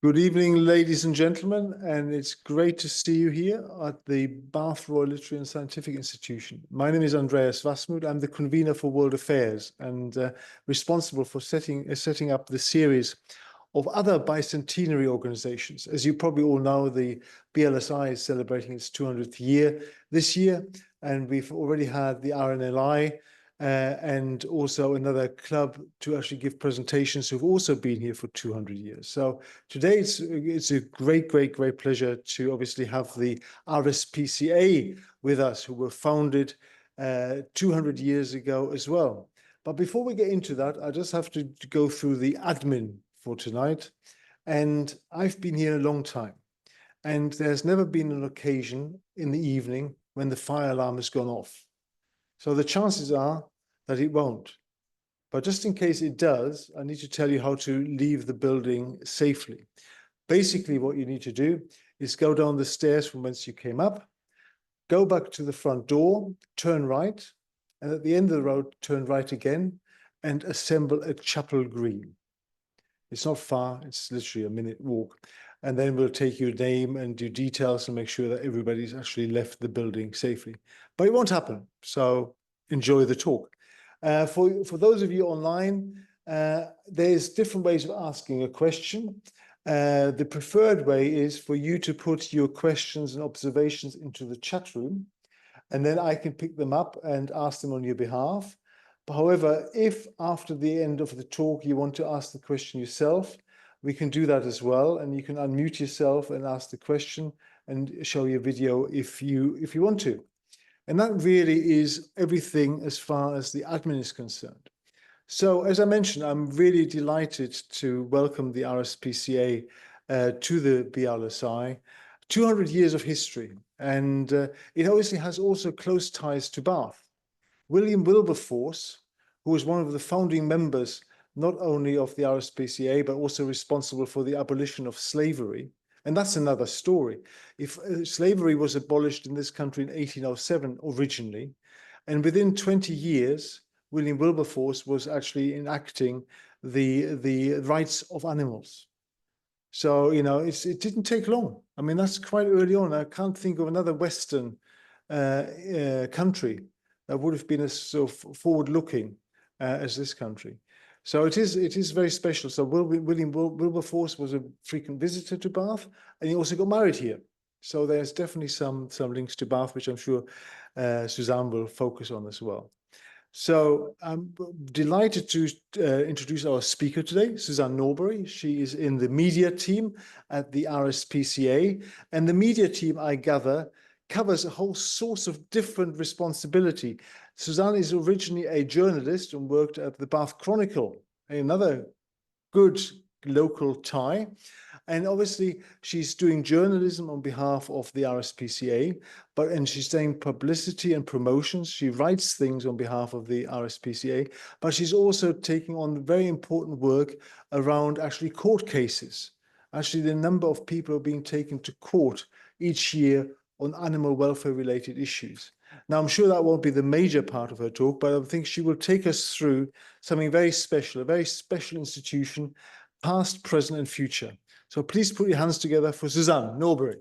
Good evening, ladies and gentlemen, and it's great to see you here at the Bath Royal Literary and Scientific Institution. My name is Andreas Wasmuth. I'm the convener for World Affairs and responsible for setting up the series of other bicentenary organizations. As you probably all know, the BLSI is celebrating its 200th year this year, and we've already had the RNLI, and also another club to actually give presentations who've also been here for 200 years. So today it's a great pleasure to obviously have the RSPCA with us, who were founded 200 years ago as well. But before we get into that, I just have to go through the admin for tonight. And I've been here a long time, and there's never been an occasion in the evening when the fire alarm has gone off. So the chances are that it won't. But just in case it does, I need to tell you how to leave the building safely. Basically, what you need to do is go down the stairs from whence you came up, go back to the front door, turn right, and at the end of the road, turn right again, and assemble at Chapel Green. It's not far, it's literally a minute walk. And then we'll take your name and your details and make sure that everybody's actually left the building safely. But it won't happen, so enjoy the talk. For those of you online, there's different ways of asking a question. The preferred way is for you to put your questions and observations into the chat room, and then I can pick them up and ask them on your behalf. However, if after the end of the talk you want to ask the question yourself, we can do that as well, and you can unmute yourself and ask the question and show your video if you want to. And that really is everything as far as the admin is concerned. So as I mentioned, I'm really delighted to welcome the RSPCA to the BLSI. 200 years of history, and it obviously has also close ties to Bath. William Wilberforce, who was one of the founding members, not only of the RSPCA, but also responsible for the abolition of slavery. And that's another story. If slavery was abolished in this country in 1807 originally, and within 20 years, William Wilberforce was actually enacting the rights of animals. So, you know, it didn't take long. I mean, that's quite early on. I can't think of another Western country that would have been as sort of forward-looking as this country. So it is very special. So William Wilberforce was a frequent visitor to Bath, and he also got married here. So there's definitely some links to Bath, which I'm sure Suzanne will focus on as well. So I'm delighted to introduce our speaker today, Suzanne Norbury. She is in the media team at the RSPCA, and the media team, I gather, covers a whole source of different responsibility. Suzanne is originally a journalist and worked at the Bath Chronicle, another good local tie. And obviously, she's doing journalism on behalf of the RSPCA, and she's doing publicity and promotions. She writes things on behalf of the RSPCA, but she's also taking on very important work around actually court cases. Actually, the number of people being taken to court each year on animal welfare related issues. Now, I'm sure that won't be the major part of her talk, but I think she will take us through something very special, a very special institution, past, present, and future. So please put your hands together for Suzanne Norbury.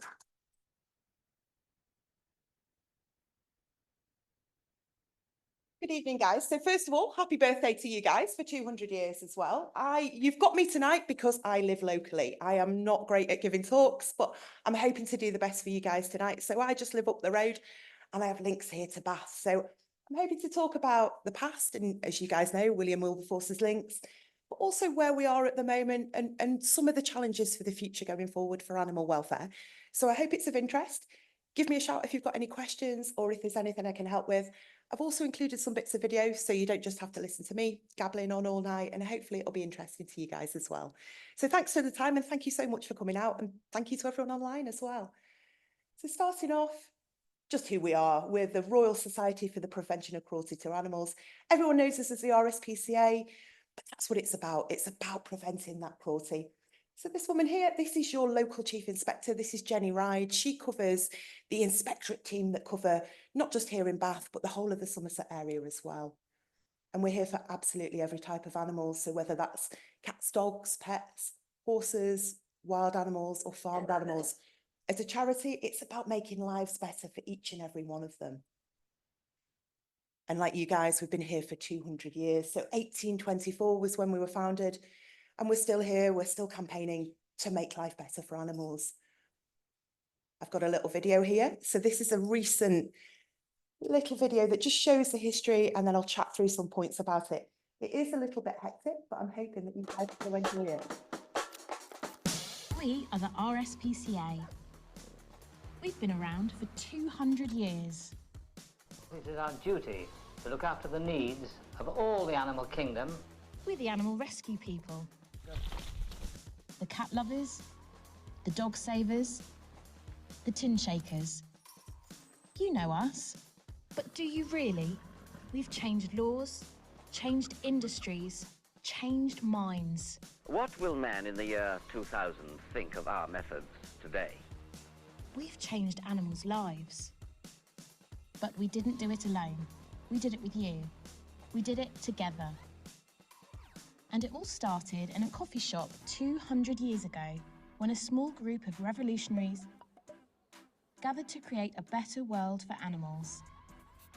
Good evening, guys. So first of all, happy birthday to you guys for 200 years as well. You've got me tonight because I live locally. I am not great at giving talks, but I'm hoping to do the best for you guys tonight. So I just live up the road and I have links here to Bath. So I'm hoping to talk about the past, and as you guys know, William Wilberforce's links, but also where we are at the moment and some of the challenges for the future going forward for animal welfare. So I hope it's of interest. Give me a shout if you've got any questions or if there's anything I can help with. I've also included some bits of video so you don't just have to listen to me gabbling on all night, and hopefully it'll be interesting to you guys as well. So thanks for the time, and thank you so much for coming out, and thank you to everyone online as well. So starting off, just who we are. We're the Royal Society for the Prevention of Cruelty to Animals. Everyone knows us as the RSPCA, but that's what it's about. It's about preventing that cruelty. So this woman here, this is your local chief inspector. This is Jenny Ride. She covers the inspectorate team that cover not just here in Bath, but the whole of the Somerset area as well. And we're here for absolutely every type of animal. So whether that's cats, dogs, pets, horses, wild animals or farmed animals. As a charity, it's about making lives better for each and every one of them. And like you guys, we've been here for 200 years. So 1824 was when we were founded, and we're still here. We're still campaigning to make life better for animals. I've got a little video here. So this is a recent little video that just shows the history, and then I'll chat through some points about it. It is a little bit hectic, but I'm hoping that you guys will enjoy it. We are the RSPCA. We've been around for 200 years. It is our duty to look after the needs of all the animal kingdom. We're the animal rescue people. The cat lovers, the dog savers, the tin shakers. You know us, but do you really? We've changed laws, changed industries, changed minds. What will man in the year 2000 think of our methods today? We've changed animals' lives. But we didn't do it alone. We did it with you. We did it together. And it all started in a coffee shop 200 years ago, when a small group of revolutionaries gathered to create a better world for animals.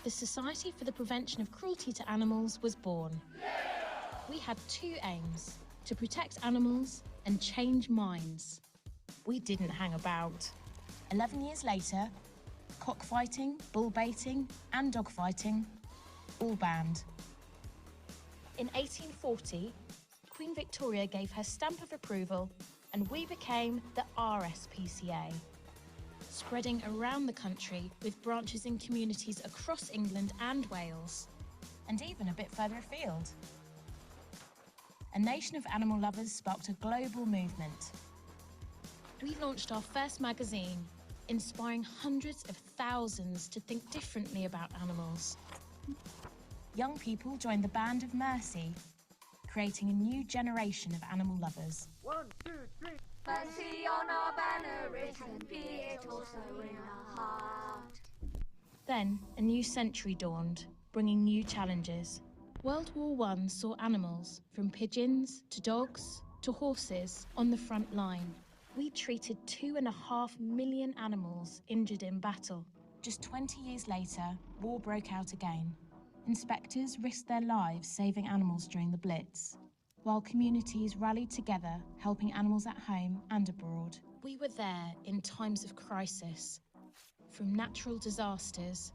The Society for the Prevention of Cruelty to Animals was born. We had two aims: to protect animals and change minds. We didn't hang about. 11 years later, cockfighting, bull baiting and dog fighting, all banned. In 1840, Queen Victoria gave her stamp of approval, and we became the RSPCA, spreading around the country with branches in communities across England and Wales, and even a bit further afield. A nation of animal lovers sparked a global movement. We launched our first magazine, inspiring hundreds of thousands to think differently about animals. Young people joined the Band of Mercy, creating a new generation of animal lovers. 1, 2, 3. Mercy on our banner written, be it also in our heart. Then a new century dawned, bringing new challenges. World War I saw animals, from pigeons to dogs to horses, on the front line. We treated 2.5 million animals injured in battle. Just 20 years later, war broke out again. Inspectors risked their lives saving animals during the Blitz, while communities rallied together, helping animals at home and abroad. We were there in times of crisis, from natural disasters,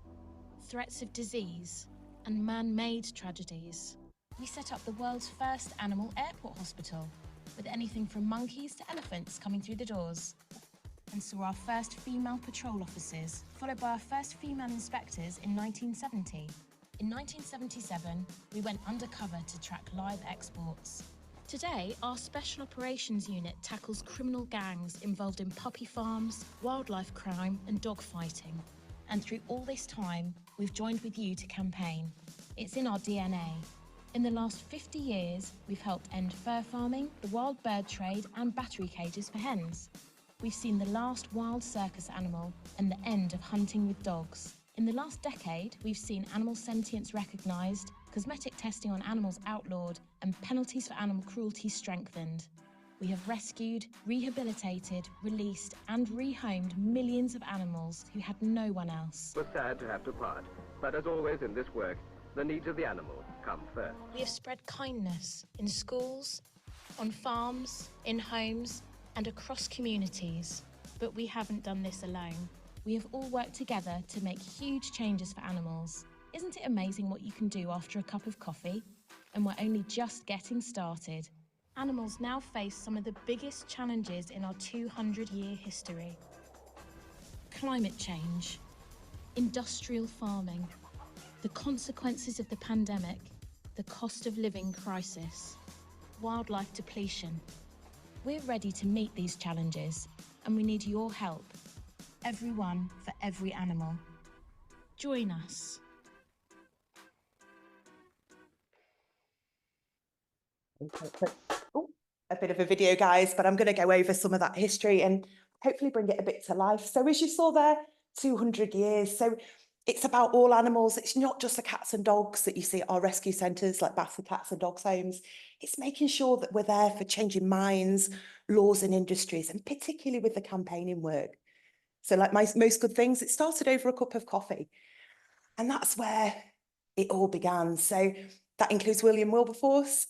threats of disease, and man-made tragedies. We set up the world's first animal airport hospital, with anything from monkeys to elephants coming through the doors, and saw our first female patrol officers, followed by our first female inspectors in 1970. In 1977, we went undercover to track live exports. Today, our Special Operations Unit tackles criminal gangs involved in puppy farms, wildlife crime and dog fighting. And through all this time, we've joined with you to campaign. It's in our DNA. In the last 50 years, we've helped end fur farming, the wild bird trade and battery cages for hens. We've seen the last wild circus animal and the end of hunting with dogs. In the last decade, we've seen animal sentience recognised, cosmetic testing on animals outlawed, and penalties for animal cruelty strengthened. We have rescued, rehabilitated, released and rehomed millions of animals who had no one else. We're sad to have to part, but as always in this work, the needs of the animal come first. We have spread kindness in schools, on farms, in homes and across communities. But we haven't done this alone. We have all worked together to make huge changes for animals. Isn't it amazing what you can do after a cup of coffee? And we're only just getting started. Animals now face some of the biggest challenges in our 200-year history. Climate change, industrial farming, the consequences of the pandemic, the cost of living crisis, wildlife depletion. We're ready to meet these challenges, and we need your help. Everyone for every animal. Join us. Oh, a bit of a video, guys, but I'm going to go over some of that history and hopefully bring it a bit to life. So as you saw there, 200 years. So It's about all animals. It's not just the cats and dogs that you see at our rescue centres, like Bath Cats and Dogs Homes. It's making sure that we're there for changing minds, laws and industries, and particularly with the campaigning work. So like most good things, it started over a cup of coffee. And that's where it all began. So that includes William Wilberforce,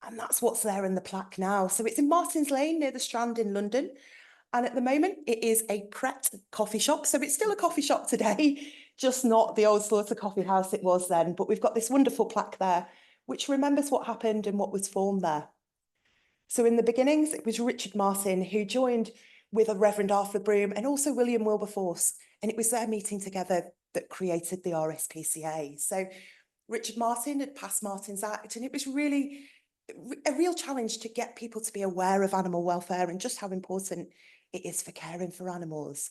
and that's what's there in the plaque now. So it's in Martin's Lane near the Strand in London. And at the moment, it is a Pret coffee shop. So it's still a coffee shop today, just not the old Slaughter Coffee House it was then. But we've got this wonderful plaque there, which remembers what happened and what was formed there. So in the beginnings, it was Richard Martin who joined with a Reverend Arthur Broom and also William Wilberforce. And it was their meeting together that created the RSPCA. So Richard Martin had passed Martin's Act, and it was really a real challenge to get people to be aware of animal welfare and just how important it is for caring for animals.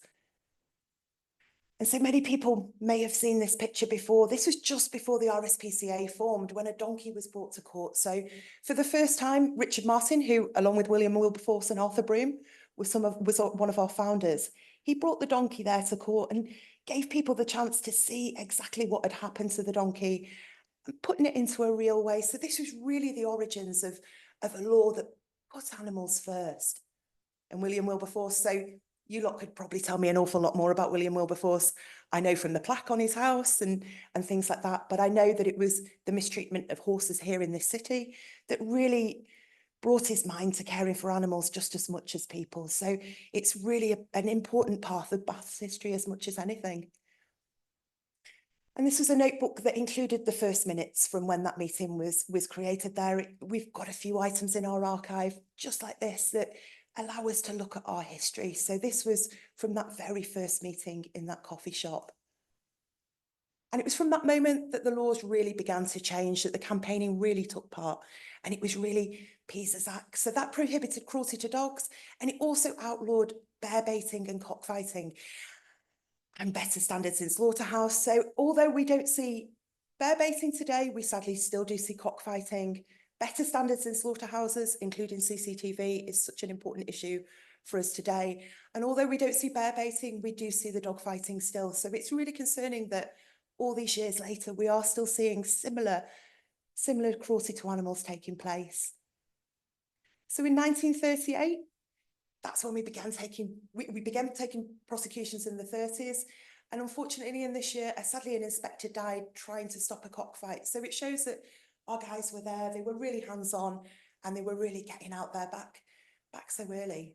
And so many people may have seen this picture before. This was just before the RSPCA formed, when a donkey was brought to court. So for the first time, Richard Martin, who along with William Wilberforce and Arthur Broom was one of our founders, he brought the donkey there to court and gave people the chance to see exactly what had happened to the donkey and putting it into a real way. So this was really the origins of a law that puts animals first. And William Wilberforce, so you lot could probably tell me an awful lot more about William Wilberforce. I know from the plaque on his house and things like that, but I know that it was the mistreatment of horses here in this city that really brought his mind to caring for animals just as much as people. So it's really an important part of Bath's history as much as anything. And this was a notebook that included the first minutes from when that meeting was created there. We've got a few items in our archive just like this that allow us to look at our history. So this was from that very first meeting in that coffee shop. And it was from that moment that the laws really began to change, that the campaigning really took part. And it was really Pease's Act. So that prohibited cruelty to dogs, and it also outlawed bear baiting and cockfighting, and better standards in slaughterhouse. So although we don't see bear baiting today, we sadly still do see cockfighting. Better standards in slaughterhouses, including CCTV, is such an important issue for us today. And although we don't see bear baiting, we do see the dog fighting still. So it's really concerning that all these years later, we are still seeing similar cruelty to animals taking place. So in 1938, that's when we began taking prosecutions in the 30s. And unfortunately in this year, sadly an inspector died trying to stop a cockfight. So it shows that our guys were there, they were really hands-on, and they were really getting out there back so early.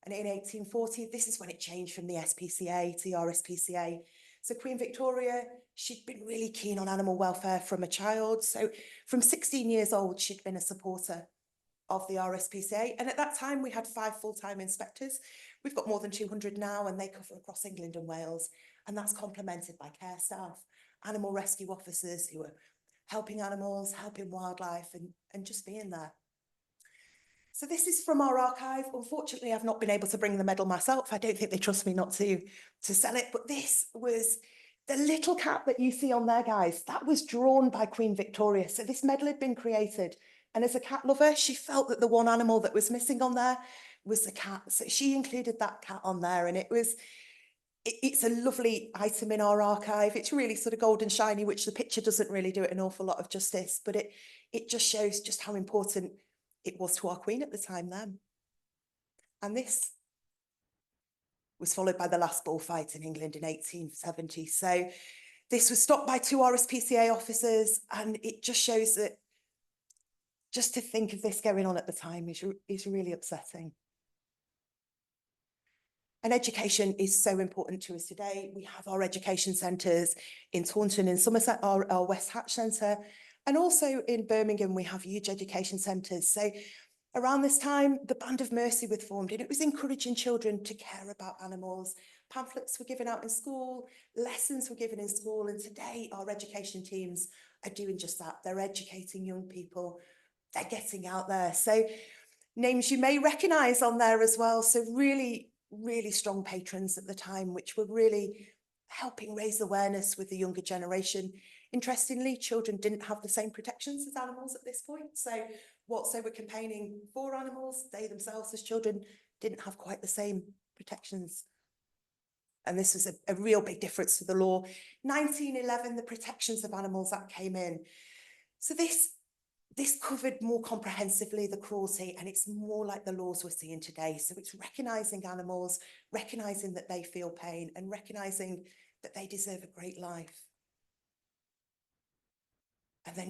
And in 1840, this is when it changed from the SPCA to the RSPCA. So Queen Victoria, she'd been really keen on animal welfare from a child. So from 16 years old, she'd been a supporter of the RSPCA. And at that time, we had 5 full-time inspectors. We've got more than 200 now, and they cover across England and Wales. And that's complemented by care staff, animal rescue officers who are helping animals, helping wildlife, and just being there. So this is from our archive. Unfortunately, I've not been able to bring the medal myself. I don't think they trust me not to sell it, but this was the little cat that you see on there, guys. That was drawn by Queen Victoria. So this medal had been created. And as a cat lover, she felt that the one animal that was missing on there was the cat. So she included that cat on there, and it's a lovely item in our archive. It's really sort of gold and shiny, which the picture doesn't really do it an awful lot of justice, but it just shows just how important it was to our Queen at the time then. And this was followed by the last bullfight in England in 1870. So this was stopped by 2 RSPCA officers, and it just shows that just to think of this going on at the time is really upsetting. And education is so important to us today. We have our education centres in Taunton, in Somerset, our West Hatch Centre, and also in Birmingham, we have huge education centres. So around this time, the Band of Mercy was formed, and it was encouraging children to care about animals. Pamphlets were given out in school, lessons were given in school, and today our education teams are doing just that. They're educating young people, they're getting out there. So names you may recognise on there as well. So really strong patrons at the time, which were really helping raise awareness with the younger generation. Interestingly, children didn't have the same protections as animals at this point. So whilst they were campaigning for animals, they themselves as children didn't have quite the same protections. And this was a real big difference to the law. 1911, the Protections of Animals Act came in. So this covered more comprehensively the cruelty, and it's more like the laws we're seeing today. So it's recognising animals, recognising that they feel pain, and recognising that they deserve a great life. And then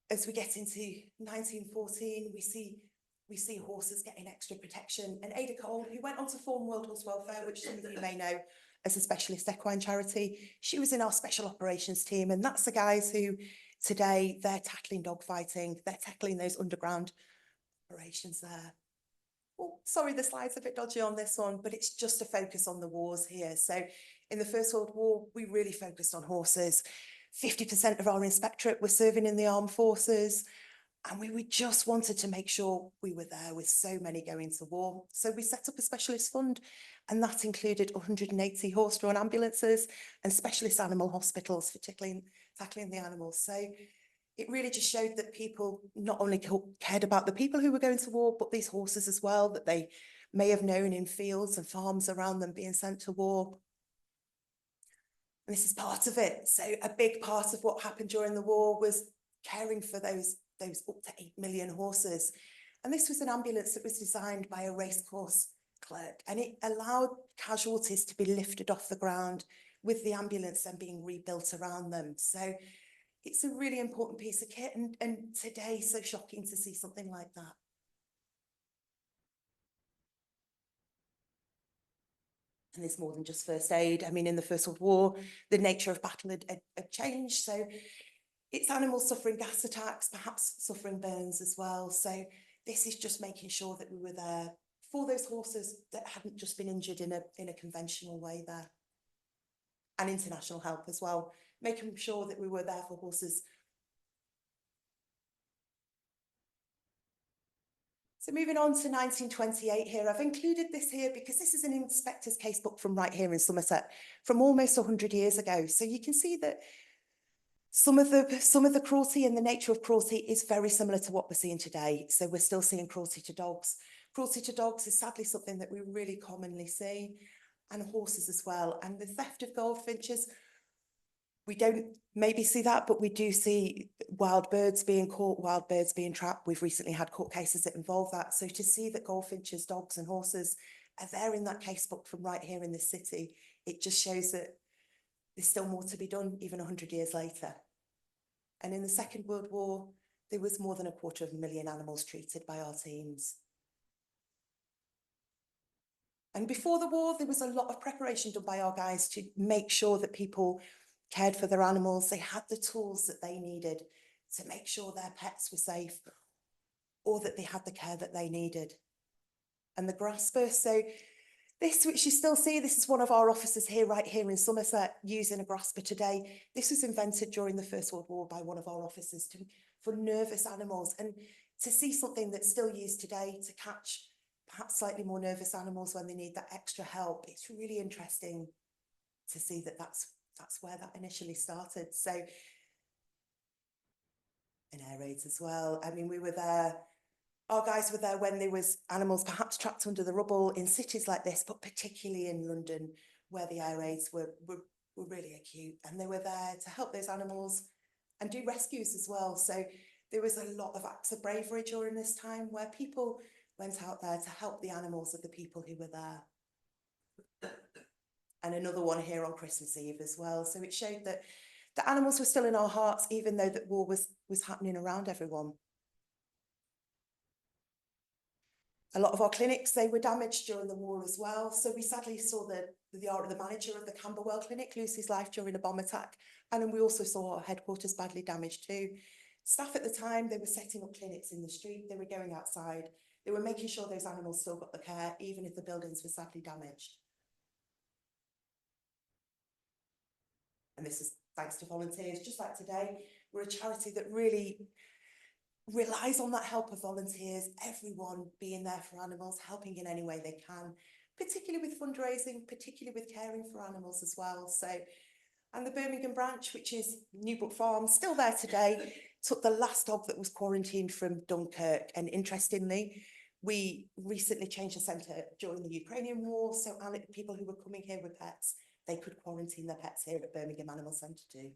as we get into 1914, we see horses getting extra protection. And Ada Cole, who went on to form World Horse Welfare, which some of you may know as a specialist equine charity, she was in our special operations team. And that's the guys who today they're tackling dog fighting, they're tackling those underground operations there. Oh, sorry, the slide's a bit dodgy on this one, but it's just a focus on the wars here. So in the First World War, we really focused on horses. 50% of our inspectorate were serving in the armed forces. And we just wanted to make sure we were there with so many going to war. So we set up a specialist fund, and that included 180 horse-drawn ambulances and specialist animal hospitals for tackling the animals. So it really just showed that people not only cared about the people who were going to war, but these horses as well, that they may have known in fields and farms around them being sent to war. And this is part of it. So a big part of what happened during the war was caring for those up to 8 million horses. And this was an ambulance that was designed by a racecourse clerk, and it allowed casualties to be lifted off the ground with the ambulance then being rebuilt around them. So it's a really important piece of kit, and today so shocking to see something like that. And there's more than just first aid. I mean, in the First World War, the nature of battle had changed. So it's animals suffering gas attacks, perhaps suffering burns as well. So this is just making sure that we were there for those horses that hadn't just been injured in a conventional way there. And international help as well, making sure that we were there for horses. So moving on to 1928 here, I've included this here because this is an inspector's casebook from right here in Somerset from almost 100 years ago. So you can see that some of the cruelty and the nature of cruelty is very similar to what we're seeing today. So we're still seeing cruelty to dogs. Cruelty to dogs is sadly something that we really commonly see, and horses as well. And the theft of goldfinches, we don't maybe see that, but we do see wild birds being caught, wild birds being trapped. We've recently had court cases that involve that. So to see that goldfinches, dogs and horses are there in that casebook from right here in this city, it just shows that there's still more to be done even 100 years later. And in the Second World War, there was more than 250,000 animals treated by our teams. And before the war, there was a lot of preparation done by our guys to make sure that people cared for their animals. They had the tools that they needed to make sure their pets were safe, or that they had the care that they needed. And the grasper, so this, which you still see, this is one of our officers here, right here in Somerset, using a grasper today. This was invented during the First World War by one of our officers for nervous animals. And to see something that's still used today to catch perhaps slightly more nervous animals when they need that extra help, it's really interesting to see that that's where that initially started. So, and air raids as well. I mean, we were there, our guys were there when there was animals perhaps trapped under the rubble in cities like this, but particularly in London, where the air raids were really acute. And they were there to help those animals and do rescues as well. So there was a lot of acts of bravery during this time where people went out there to help the animals of the people who were there. And another one here on Christmas Eve as well. So it showed that the animals were still in our hearts, even though that war was happening around everyone. A lot of our clinics, they were damaged during the war as well. So we sadly saw the manager of the Camberwell Clinic lose his life during a bomb attack. And then we also saw our headquarters badly damaged too. Staff at the time, they were setting up clinics in the street. They were going outside. They were making sure those animals still got the care, even if the buildings were sadly damaged. And this is thanks to volunteers, just like today. We're a charity that really relies on that help of volunteers, everyone being there for animals, helping in any way they can, particularly with fundraising, particularly with caring for animals as well. So, and the Birmingham branch, which is Newbrook Farm, still there today, took the last dog that was quarantined from Dunkirk. And interestingly, we recently changed the centre during the Ukrainian war. So people who were coming here with pets they could quarantine their pets here at Birmingham Animal Centre too.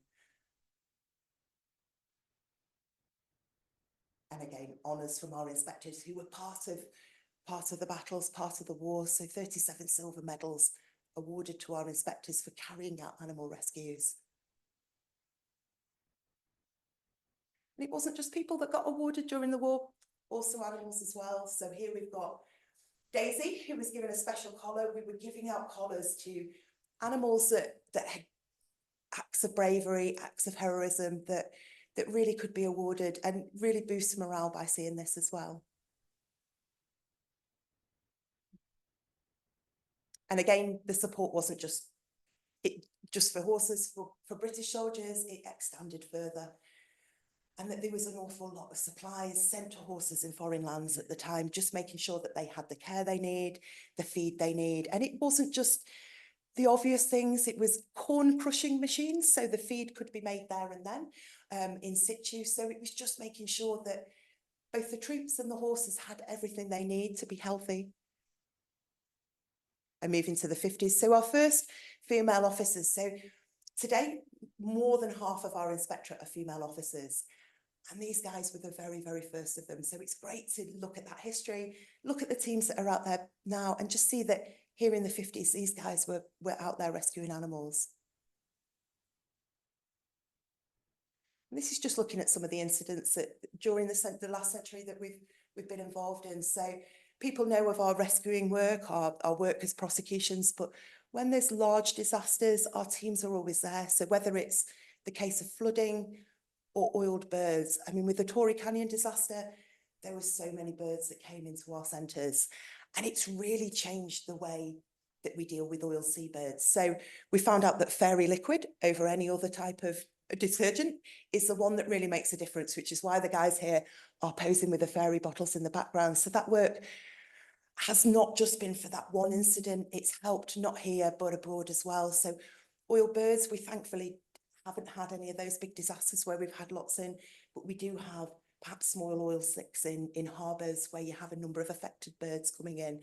And again, honours from our inspectors who were part of the battles, part of the war. So 37 silver medals awarded to our inspectors for carrying out animal rescues. And it wasn't just people that got awarded during the war, also animals as well. So here we've got Daisy, who was given a special collar. We were giving out collars to animals that had acts of bravery, acts of heroism that really could be awarded, and really boost morale by seeing this as well. And again, the support wasn't just for horses, for British soldiers, it extended further. And that there was an awful lot of supplies sent to horses in foreign lands at the time, just making sure that they had the care they need, the feed they need. And it wasn't just the obvious things, it was corn crushing machines, so the feed could be made there and then in situ. So it was just making sure that both the troops and the horses had everything they need to be healthy. And moving to the 50s. So our first female officers. So today, more than half of our inspectorate are female officers. And these guys were the very, very first of them. So it's great to look at that history, look at the teams that are out there now, and just see that here in the 50s, these guys were out there rescuing animals. And this is just looking at some of the incidents that during the last century that we've been involved in. So people know of our rescuing work, our work as prosecutions, but when there's large disasters, our teams are always there. So whether it's the case of flooding or oiled birds, I mean, with the Torrey Canyon disaster, there were so many birds that came into our centres, and it's really changed the way that we deal with oiled seabirds. So we found out that fairy liquid over any other type of detergent is the one that really makes a difference, which is why the guys here are posing with the fairy bottles in the background. So that work has not just been for that one incident, it's helped not here but abroad as well. So oil birds, we thankfully haven't had any of those big disasters where we've had lots in, but we do have perhaps small oil slicks in harbours where you have a number of affected birds coming in.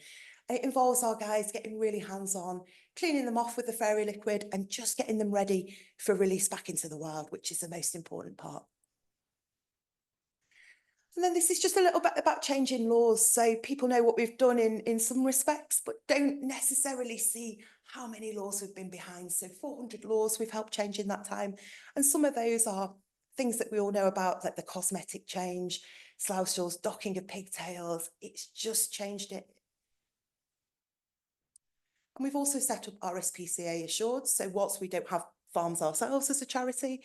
And it involves our guys getting really hands-on, cleaning them off with the fairy liquid and just getting them ready for release back into the wild, which is the most important part. And then this is just a little bit about changing laws. So people know what we've done in some respects, but don't necessarily see how many laws we've been behind. So 400 laws we've helped change in that time. And some of those are things that we all know about, like the cosmetic change, slough straws, docking of pigtails. It's just changed it. And we've also set up RSPCA Assured. So whilst we don't have farms ourselves as a charity,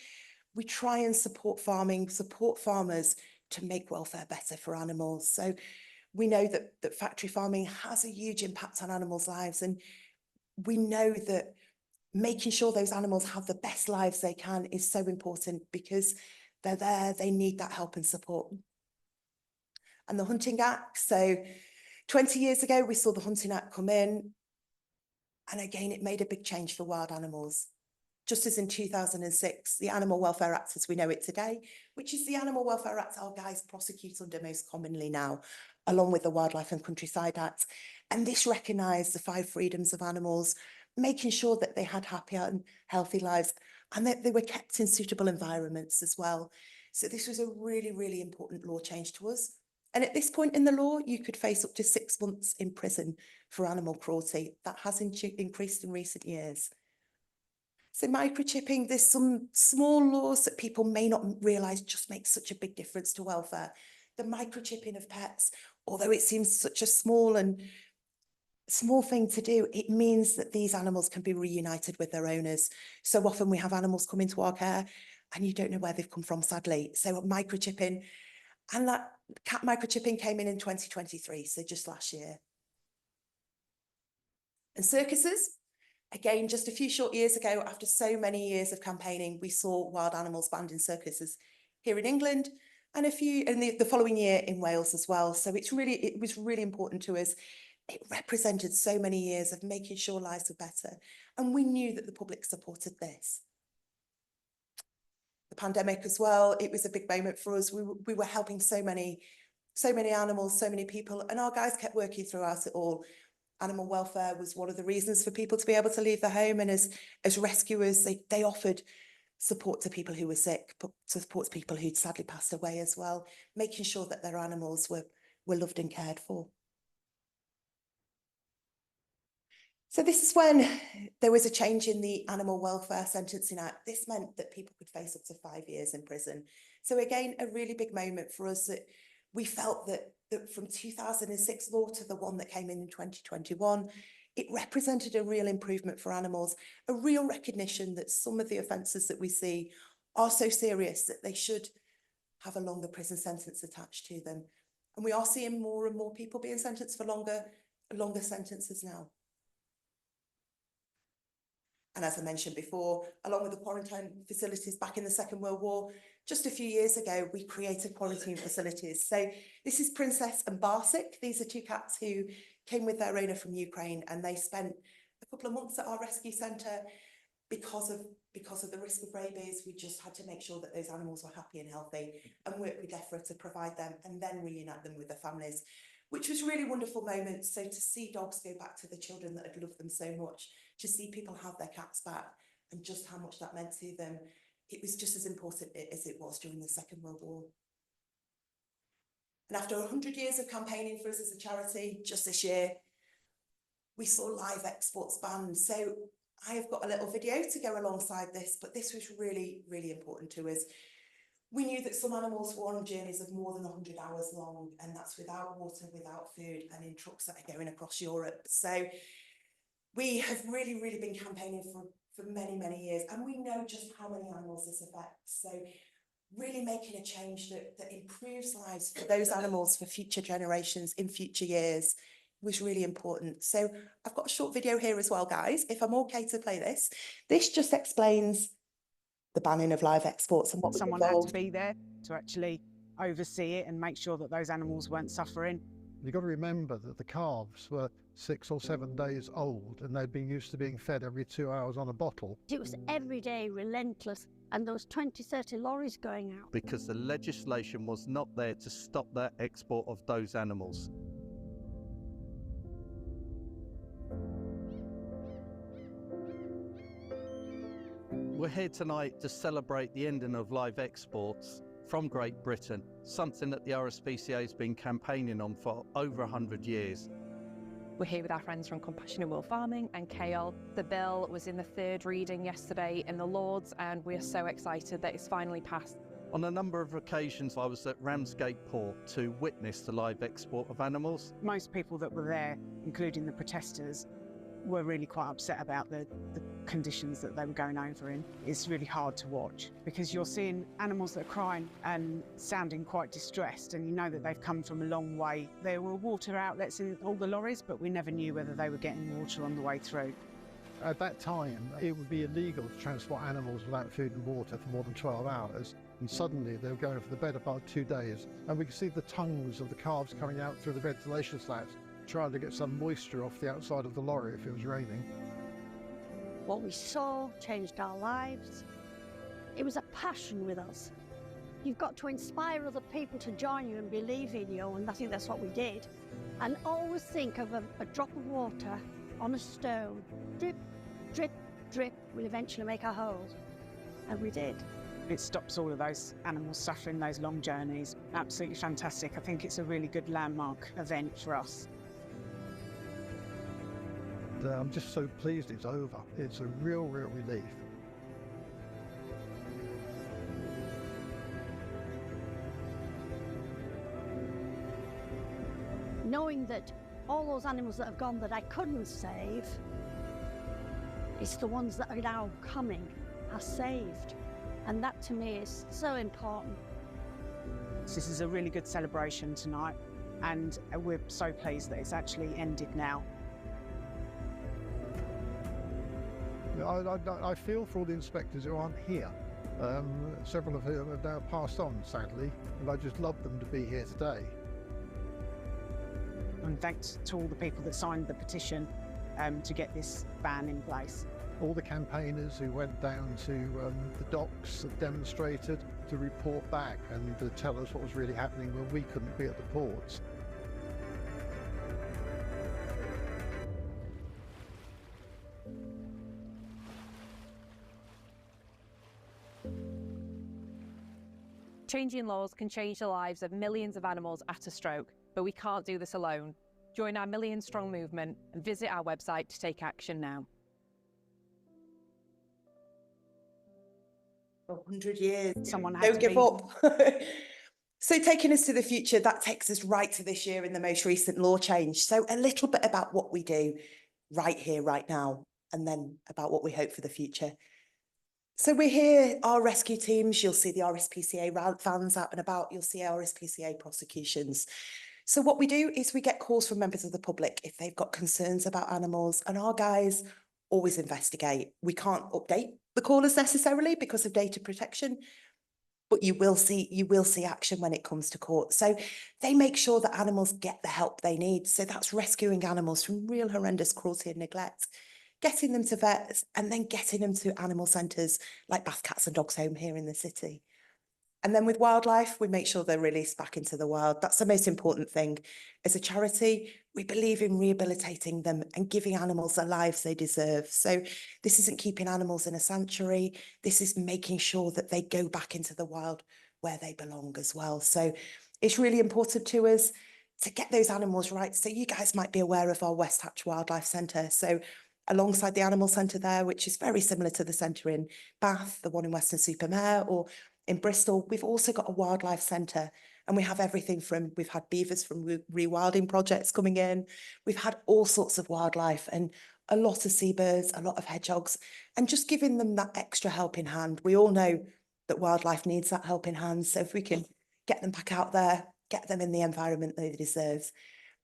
we try and support farming, support farmers to make welfare better for animals. So we know that factory farming has a huge impact on animals' lives, and we know that making sure those animals have the best lives they can is so important because they're there, they need that help and support. And the Hunting Act, so 20 years ago, we saw the Hunting Act come in, and again, it made a big change for wild animals. Just as in 2006, the Animal Welfare Act as we know it today, which is the Animal Welfare Act our guys prosecute under most commonly now, along with the Wildlife and Countryside Act. And this recognised the 5 freedoms of animals, making sure that they had happy and healthy lives and that they were kept in suitable environments as well. So this was a really, really important law change to us. And at this point in the law, you could face up to 6 months in prison for animal cruelty. That has increased in recent years. So microchipping, there's some small laws that people may not realise just make such a big difference to welfare. The microchipping of pets, although it seems such a small thing to do, it means that these animals can be reunited with their owners. So often we have animals come into our care and you don't know where they've come from, sadly. So microchipping, and that cat microchipping came in 2023, so just last year. And circuses. Again, just a few short years ago, after so many years of campaigning, we saw wild animals banned in circuses here in England and the following year in Wales as well. So it was really important to us. It represented so many years of making sure lives were better. And we knew that the public supported this. The pandemic as well, it was a big moment for us. We were helping so many animals, so many people, and our guys kept working throughout it all. animal welfare was one of the reasons for people to be able to leave their home. And as rescuers, they offered support to people who were sick, but support to people who'd sadly passed away as well, making sure that their animals were loved and cared for. So this is when there was a change in the Animal Welfare Sentencing Act. This meant that people could face up to 5 years in prison. So again, a really big moment for us, that we felt that from 2006 law to the one that came in 2021, it represented a real improvement for animals, a real recognition that some of the offences that we see are so serious that they should have a longer prison sentence attached to them. And we are seeing more and more people being sentenced for longer sentences now. And as I mentioned before, along with the quarantine facilities back in the Second World War, just a few years ago, we created quarantine facilities. So this is Princess and Barsic. These are two cats who came with their owner from Ukraine, and they spent a couple of months at our rescue centre. Because of the risk of rabies, we just had to make sure that those animals were happy and healthy, and work with DEFRA to provide them and then reunite them with their families, which was a really wonderful moment. So to see dogs go back to the children that had loved them so much, to see people have their cats back, and just how much that meant to them, it was just as important as it was during the Second World War. And after 100 years of campaigning for us as a charity, just this year, we saw live exports banned. So I have got a little video to go alongside this, but this was really, really important to us. We knew that some animals were on journeys of more than 100 hours long, and that's without water, without food, and in trucks that are going across Europe. So we have really, really been campaigning for many, many years, and we know just how many animals this affects. So really making a change that improves lives for those animals for future generations in future years was really important. So I've got a short video here as well, guys, if I'm okay to play this. This just explains the banning of live exports and what was Someone had involved. to be there to actually oversee it and make sure that those animals weren't suffering. You've got to remember that the calves were 6 or 7 days old, and they'd been used to being fed every 2 hours on a bottle. It was every day relentless, and there was 20, 30 lorries going out. Because the legislation was not there to stop that export of those animals. We're here tonight to celebrate the ending of live exports from Great Britain, something that the RSPCA has been campaigning on for over 100 years. We're here with our friends from Compassionate World Farming and KL. The bill was in the third reading yesterday in the Lords, and we're so excited that it's finally passed. On a number of occasions, I was at Ramsgate Port to witness the live export of animals. Most people that were there, including the protesters, were really quite upset about the conditions that they were going over in. It's really hard to watch because you're seeing animals that are crying and sounding quite distressed, and you know that they've come from a long way. There were water outlets in all the lorries, but we never knew whether they were getting water on the way through. At that time, it would be illegal to transport animals without food and water for more than 12 hours. And suddenly they were going for the better part of 2 days. And we could see the tongues of the calves coming out through the ventilation slats, trying to get some moisture off the outside of the lorry if it was raining. What we saw changed our lives. It was a passion with us. You've got to inspire other people to join you and believe in you, and I think that's what we did. And always think of a drop of water on a stone. Drip, drip, drip will eventually make a hole. And we did. It stops all of those animals suffering those long journeys. Absolutely fantastic. I think it's a really good landmark event for us. I'm just so pleased it's over. It's a real, real relief. Knowing that all those animals that have gone that I couldn't save, it's the ones that are now coming are saved. And that to me is so important. This is a really good celebration tonight, and we're so pleased that it's actually ended now. I feel for all the inspectors who aren't here. Several of whom have now passed on, sadly, and I just love them to be here today. And thanks to all the people that signed the petition to get this ban in place. All the campaigners who went down to the docks, demonstrated, to report back and to tell us what was really happening when we couldn't be at the ports. Changing laws can change the lives of millions of animals at a stroke, but we can't do this alone. Join our Million Strong movement and visit our website to take action now. 100 years. Someone had Don't to give be- up. So taking us to the future, that takes us right to this year in the most recent law change. So a little bit about what we do right here, right now, and then about what we hope for the future. So we're here, our rescue teams, you'll see the RSPCA vans out and about, you'll see RSPCA prosecutions. So what we do is we get calls from members of the public if they've got concerns about animals, and our guys always investigate. We can't update the callers necessarily because of data protection, but you will see action when it comes to court. So they make sure that animals get the help they need. So that's rescuing animals from real horrendous cruelty and neglect, getting them to vets, and then getting them to animal centres like Bath Cats and Dogs Home here in the city. And then with wildlife, we make sure they're released back into the wild. That's the most important thing. As a charity, we believe in rehabilitating them and giving animals the lives they deserve. So this isn't keeping animals in a sanctuary. This is making sure that they go back into the wild where they belong as well. So it's really important to us to get those animals right. So you guys might be aware of our West Hatch Wildlife Centre. So alongside the animal centre there, which is very similar to the centre in Bath, the one in Weston-super-Mare, or in Bristol, we've also got a wildlife centre, and we have everything from, we've had beavers from rewilding projects coming in, we've had all sorts of wildlife and a lot of seabirds, a lot of hedgehogs, and just giving them that extra helping hand. We all know that wildlife needs that helping hand, so if we can get them back out there, get them in the environment they deserve,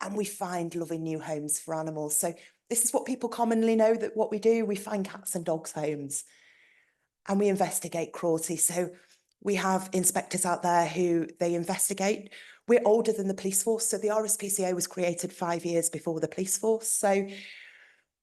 and we find loving new homes for animals. So this is what people commonly know, that what we do, we find cats and dogs homes, and we investigate cruelty. So we have inspectors out there who they investigate. We're older than the police force. So the RSPCA was created 5 years before the police force. So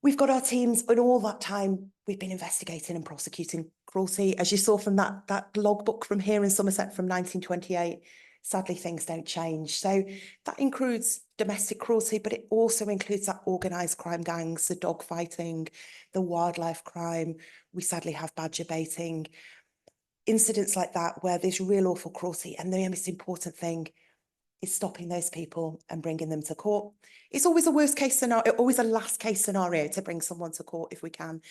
we've got our teams, and all that time we've been investigating and prosecuting cruelty. As you saw from that logbook from here in Somerset from 1928, sadly things don't change. So that includes domestic cruelty, but it also includes that organised crime gangs, the dog fighting, the wildlife crime. We sadly have badger baiting, incidents like that where there's real awful cruelty, and the most important thing is stopping those people and bringing them to court. It's always a worst case scenario, always a last case scenario to bring someone to court if we can.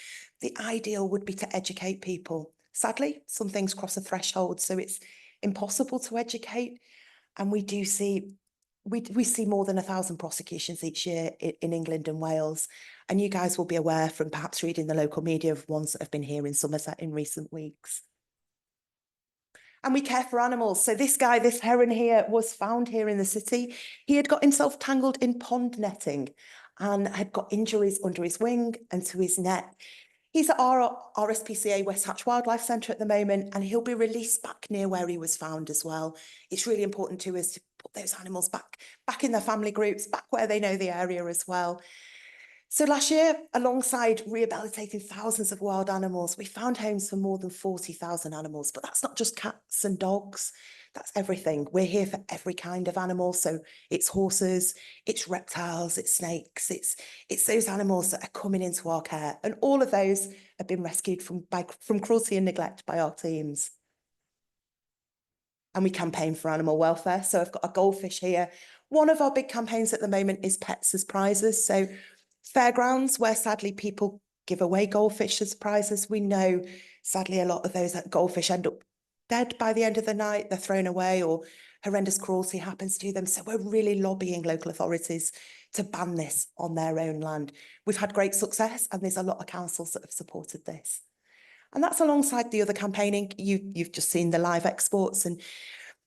The ideal would be to educate people. Sadly, some things cross a threshold, so it's impossible to educate. And we do see, we see more than 1,000 prosecutions each year in England and Wales. And you guys will be aware from perhaps reading the local media of ones that have been here in Somerset in recent weeks. And we care for animals. So this guy, this heron here, was found here in the city. He had got himself tangled in pond netting and had got injuries under his wing and to his neck. He's at our RSPCA West Hatch Wildlife Centre at the moment, and he'll be released back near where he was found as well. It's really important to us to put those animals back in their family groups, back where they know the area as well. So last year, alongside rehabilitating thousands of wild animals, we found homes for more than 40,000 animals. But that's not just cats and dogs, that's everything. We're here for every kind of animal. So it's horses, it's reptiles, it's snakes, it's those animals that are coming into our care. And all of those have been rescued from cruelty and neglect by our teams. And we campaign for animal welfare. So I've got a goldfish here. One of our big campaigns at the moment is Pets as Prizes. So fairgrounds, where sadly people give away goldfish as prizes. We know sadly a lot of those goldfish end up dead by the end of the night. They're thrown away or horrendous cruelty happens to them. So we're really lobbying local authorities to ban this on their own land. We've had great success, and there's a lot of councils that have supported this. And that's alongside the other campaigning. You've just seen the live exports, and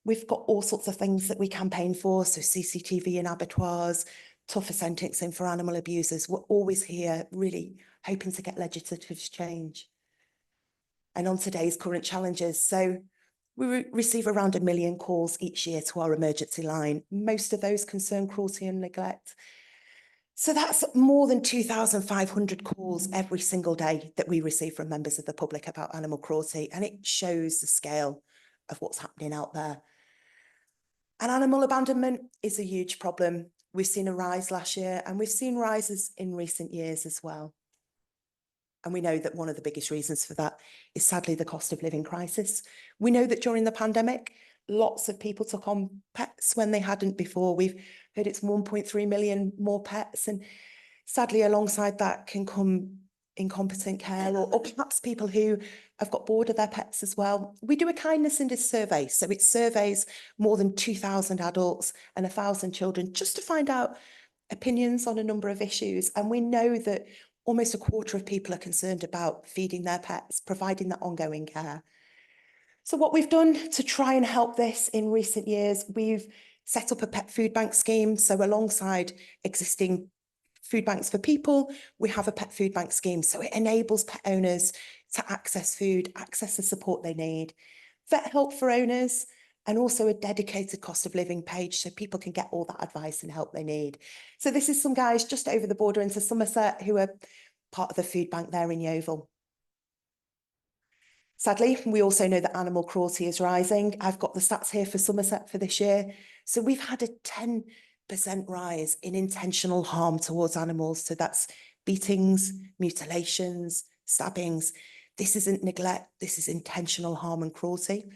we've got all sorts of things that we campaign for. So CCTV in abattoirs, tougher sentencing for animal abusers. We're always here really hoping to get legislative change. And on today's current challenges, so we receive around 1 million calls each year to our emergency line. Most of those concern cruelty and neglect. So that's more than 2,500 calls every single day that we receive from members of the public about animal cruelty, and it shows the scale of what's happening out there. And animal abandonment is a huge problem. We've seen a rise last year, and we've seen rises in recent years as well. And we know that one of the biggest reasons for that is sadly the cost of living crisis. We know that during the pandemic, lots of people took on pets when they hadn't before. We've heard it's 1.3 million more pets, and sadly alongside that can come incompetent care, or perhaps people who have got bored of their pets as well. We do a kindness in this survey, so it surveys more than 2,000 adults and 1,000 children just to find out opinions on a number of issues, and we know that almost a quarter of people are concerned about feeding their pets, providing that ongoing care. So what we've done to try and help this in recent years, we've set up a pet food bank scheme. So alongside existing food banks for people, we have a pet food bank scheme. So it enables pet owners to access food, access the support they need, vet help for owners, and also a dedicated cost of living page so people can get all that advice and help they need. So this is some guys just over the border into Somerset who are part of the food bank there in Yeovil. Sadly, we also know that animal cruelty is rising. I've got the stats here for Somerset for this year. So we've had a 10% rise in intentional harm towards animals. So that's beatings, mutilations, stabbings. This isn't neglect, this is intentional harm and cruelty.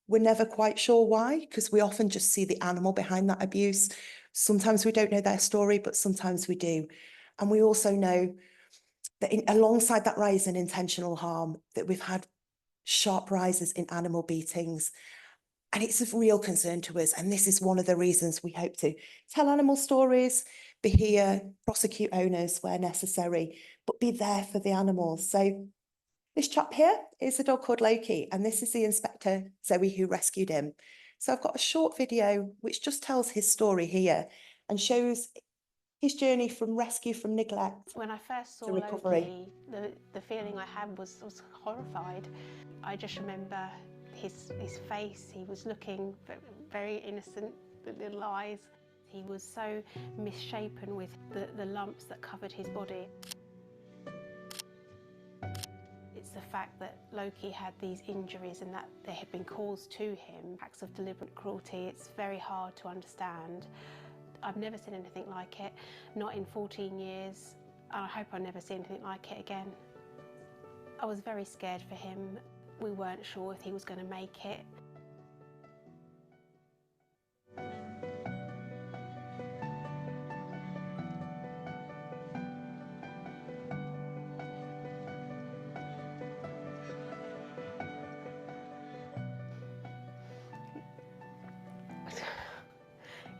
We're never quite sure why, because we often just see the animal behind that abuse. Sometimes we don't know their story, but sometimes we do. And we also know that alongside that rise in intentional harm, that we've had sharp rises in animal beatings. And it's of real concern to us. And this is one of the reasons we hope to tell animal stories, be here, prosecute owners where necessary, but be there for the animals. So this chap here is a dog called Loki, and this is the inspector, Zoe, who rescued him. So I've got a short video which just tells his story here and shows his journey from rescue from neglect. When I first saw to recovery. Loki, the feeling I had was horrified. I just remember his face. He was looking very innocent, the little eyes. He was so misshapen with the lumps that covered his body. It's the fact that Loki had these injuries and that they had been caused to him, acts of deliberate cruelty. It's very hard to understand. I've never seen anything like it, not in 14 years. I hope I never see anything like it again. I was very scared for him. We weren't sure if he was going to make it.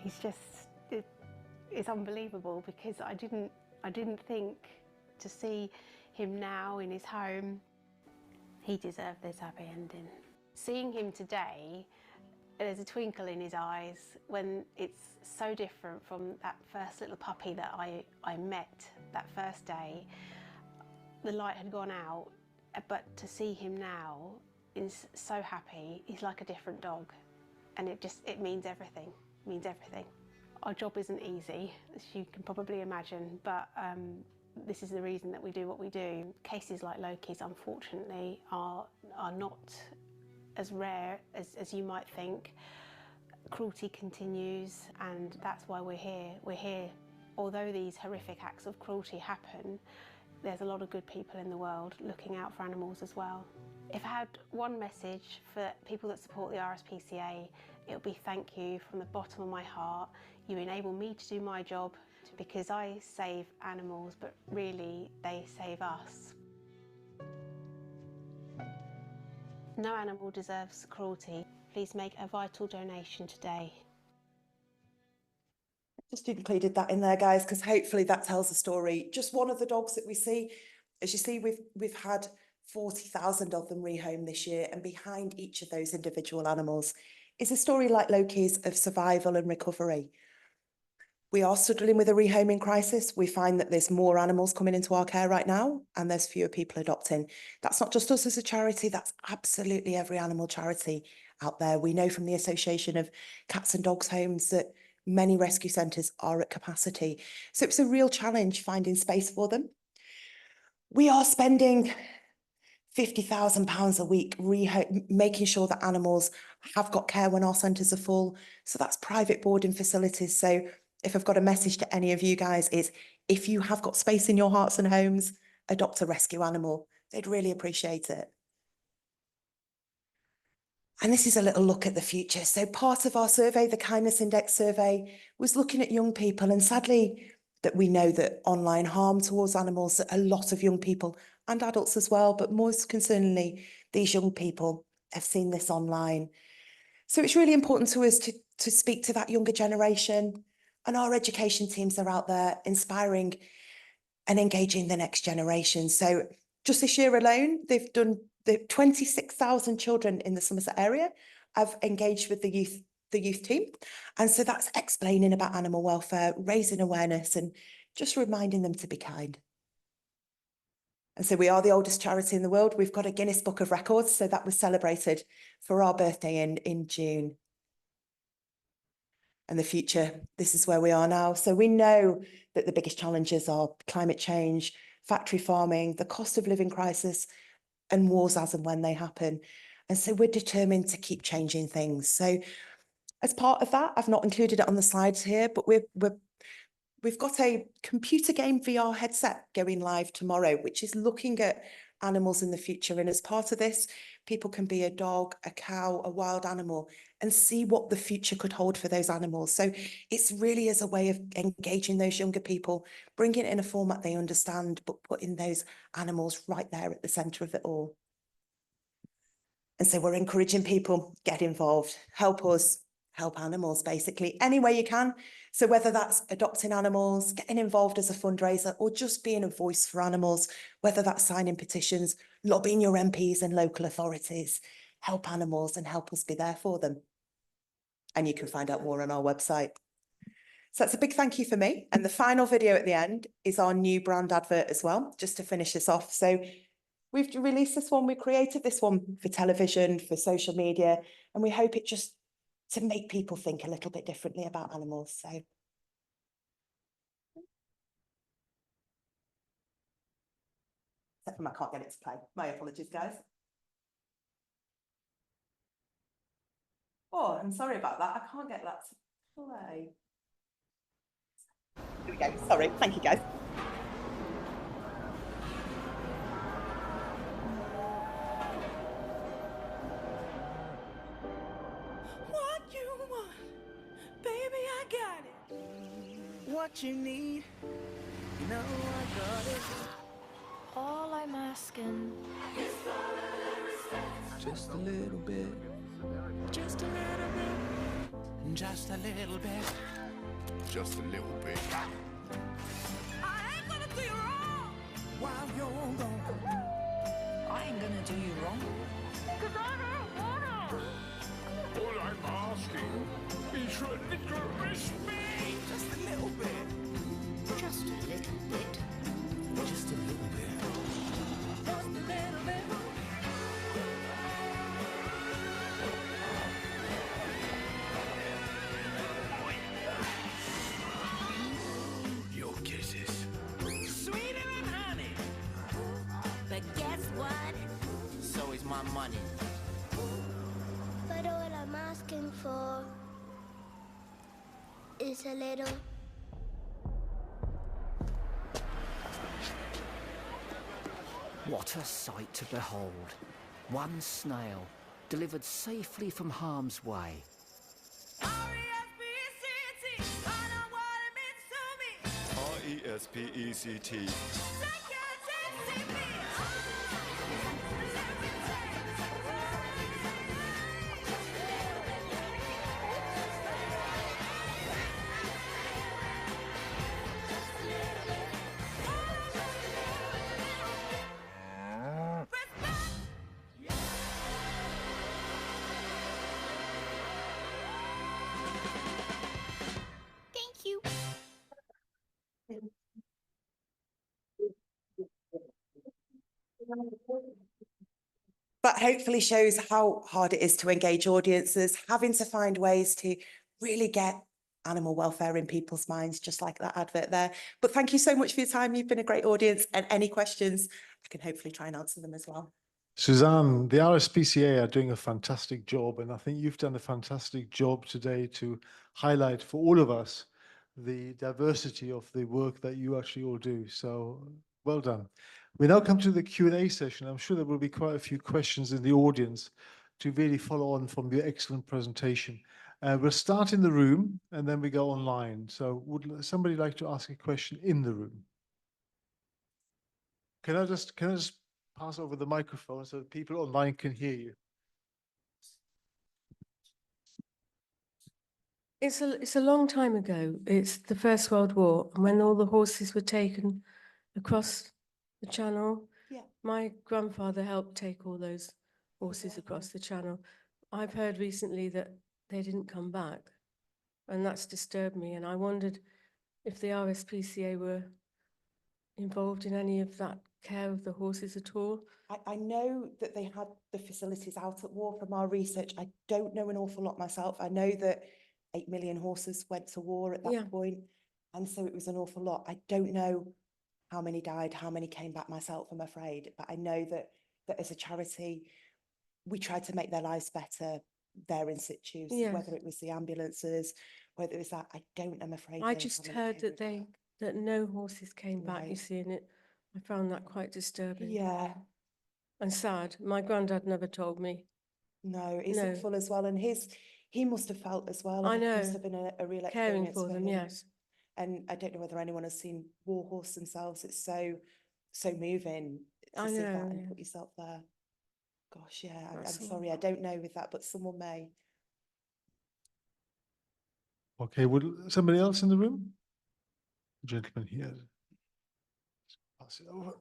He's just, it's unbelievable because I didn't think to see him now in his home. He deserved this happy ending. Seeing him today, there's a twinkle in his eyes when it's so different from that first little puppy that I met that first day. The light had gone out, but to see him now is so happy. He's like a different dog, and it means everything. Means everything. Our job isn't easy, as you can probably imagine, but this is the reason that we do what we do. Cases like Loki's, unfortunately, are not as rare as you might think. Cruelty continues, and that's why we're here. We're here, although these horrific acts of cruelty happen, there's a lot of good people in the world looking out for animals as well. If I had one message for people that support the RSPCA, it would be thank you from the bottom of my heart. You enable me to do my job because I save animals, but really they save us. No animal deserves cruelty. Please make a vital donation today. Just included that in there, guys, because hopefully that tells a story. Just one of the dogs that we see, as you see, we've had 40,000 of them rehomed this year, and behind each of those individual animals is a story like Loki's of survival and recovery. We are struggling with a rehoming crisis. We find that there's more animals coming into our care right now, and there's fewer people adopting. That's not just us as a charity, that's absolutely every animal charity out there. We know from the Association of Cats and Dogs Homes that many rescue centres are at capacity. So it's a real challenge finding space for them. We are spending £50,000 a week making sure that animals have got care when our centres are full. So that's private boarding facilities. So if I've got a message to any of you guys, is if you have got space in your hearts and homes, adopt a rescue animal. They'd really appreciate it. And this is a little look at the future. So part of our survey, the Kindness Index survey, was looking at young people. And sadly, that we know that online harm towards animals, that a lot of young people and adults as well, but most concerningly, these young people have seen this online. So it's really important to us to speak to that younger generation. And our education teams are out there inspiring and engaging the next generation. So just this year alone, they've done 26,000 children in the Somerset area have engaged with the youth team. And so that's explaining about animal welfare, raising awareness and just reminding them to be kind. And so we are the oldest charity in the world. We've got a Guinness Book of Records. So that was celebrated for our birthday in June. And the future, this is where we are now. So we know that the biggest challenges are climate change, factory farming, the cost of living crisis, and wars as and when they happen. And so we're determined to keep changing things. So as part of that, I've not included it on the slides here, but we've got a computer game VR headset going live tomorrow, which is looking at animals in the future. And as part of this, people can be a dog, a cow, a wild animal, and see what the future could hold for those animals. So it's really as a way of engaging those younger people, bringing it in a format they understand, but putting those animals right there at the centre of it all. And so we're encouraging people, get involved, help us, help animals, basically, any way you can. So whether that's adopting animals, getting involved as a fundraiser, or just being a voice for animals, whether that's signing petitions, lobbying your MPs and local authorities, help animals and help us be there for them. And you can find out more on our website. So that's a big thank you for me. And the final video at the end is our new brand advert as well, just to finish this off. So we've released this one, we created this one for television, for social media, and we hope it just to make people think a little bit differently about animals. So except for I can't get it to play. My apologies, guys. Oh, I'm sorry about that. I can't get that to play. Here we go. Sorry. Thank you, guys. What you want, baby, I got it. What you need, you know I got it. All I'm asking is for a little respect. Just a little bit. Just a little bit. Just a little bit. Just a little bit. I ain't gonna do you wrong while you're gone. I ain't gonna do you wrong, 'cause I don't wanna. All I'm asking is for a little respect. Just a little bit. Just a little bit. Just a little bit. Just a little bit. Your kisses. Sweeter than honey. but guess what? So is my money. But all I'm asking for is a little. What a sight to behold. One snail, delivered safely from harm's way. RSPCA. Thank you. But hopefully shows how hard it is to engage audiences, having to find ways to really get animal welfare in people's minds, just like that advert there. But thank you so much for your time. You've been a great audience, and any questions, I can hopefully try and answer them as well. Suzanne, the RSPCA are doing a fantastic job, and I think you've done a fantastic job today to highlight for all of us the diversity of the work that you actually all do. So well done. We now come to the Q&A session. I'm sure there will be quite a few questions in the audience to really follow on from your excellent presentation. We'll start in the room and then we go online. So would somebody like to ask a question in the room? Can I just pass over the microphone so that people online can hear you? It's a long time ago. It's the First World War, and when all the horses were taken across the Channel. Yeah. My grandfather helped take all those horses across the Channel. I've heard recently that they didn't come back, and that's disturbed me. And I wondered if the RSPCA were involved in any of that care of the horses at all. I know that they had the facilities out at war from our research. I don't know an awful lot myself. I know that 8 million horses went to war at that point, and so it was an awful lot. I don't know how many died, how many came back myself, I'm afraid, but I know that as a charity, we tried to make their lives better there in situ, Yes. whether it was the ambulances, whether it was that, I don't, I'm afraid. I know just how many heard came that no horses came back, you Right. see, and I found that quite disturbing. Yeah. And sad. My granddad never told me. No, it's No. awful as well, and he must have felt as well. I It know. must have been a real Caring experience for them, him. yes. And I don't know whether anyone has seen War Horse themselves. It's so moving to I see know, that and yeah. put yourself there. Gosh, yeah, I'm That's sorry, I don't know with that, but someone may. Okay, would somebody else in the room? Gentleman here. Pass it over.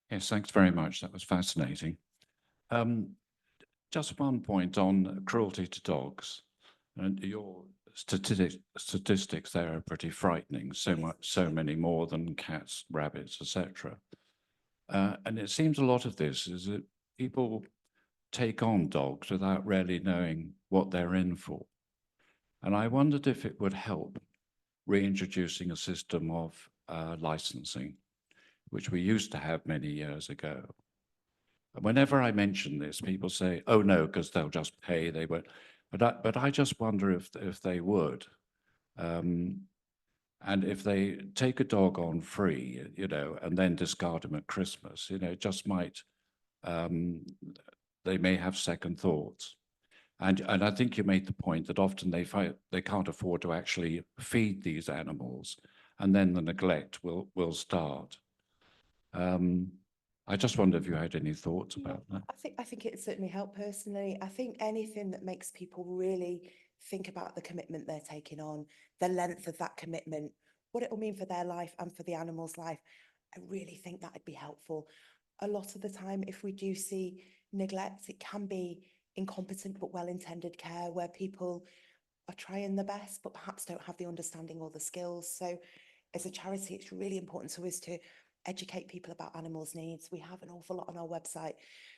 Yes, thanks very much. That was fascinating. Just one point on cruelty to dogs. And your statistics there are pretty frightening. So many more than cats, rabbits, etc. And it seems a lot of this is that people take on dogs without really knowing what they're in for. And I wondered if it would help reintroducing a system of licensing, which we used to have many years ago. And whenever I mention this, people say, "Oh no, because they'll just pay. They won't." But I just wonder if they would, and if they take a dog on free, and then discard him at Christmas, it just might. They may have second thoughts, and I think you made the point that often they can't afford to actually feed these animals, and then the neglect will start. I just wonder if you had any thoughts about that. I think it certainly helped personally. I think anything that makes people really think about the commitment they're taking on, the length of that commitment, what it will mean for their life and for the animal's life, I really think that would be helpful. A lot of the time, if we do see neglect, it can be incompetent but well-intended care where people are trying their best but perhaps don't have the understanding or the skills. So as a charity, it's really important to us to educate people about animals' needs. We have an awful lot on our website,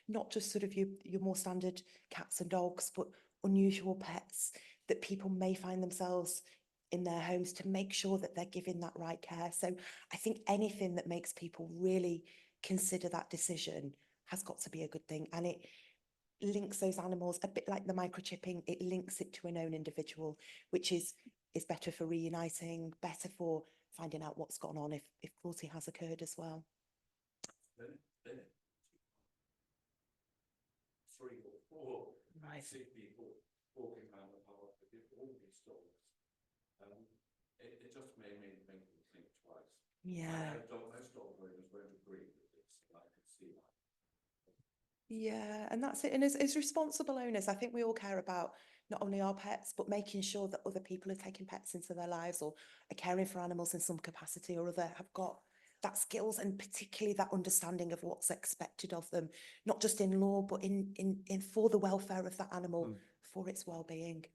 not just sort of your more standard cats and dogs, but unusual pets that people may find themselves in their homes, to make sure that they're giving that right care. So I think anything that makes people really consider that decision has got to be a good thing. And it links those animals, a bit like the microchipping, it links it to a known individual, which is better for reuniting, better for finding out what's gone on if cruelty has occurred as well. 3 or 4 Right. sick people walking around the park with all these dogs. It just made me think twice. Yeah. Most dog owners won't agree with this, and I could see that. Yeah, and that's it. And as responsible owners, I think we all care about not only our pets, but making sure that other people are taking pets into their lives or are caring for animals in some capacity or other, have got that skills and particularly that understanding of what's expected of them, not just in law, but in for the welfare of that animal, for its well-being.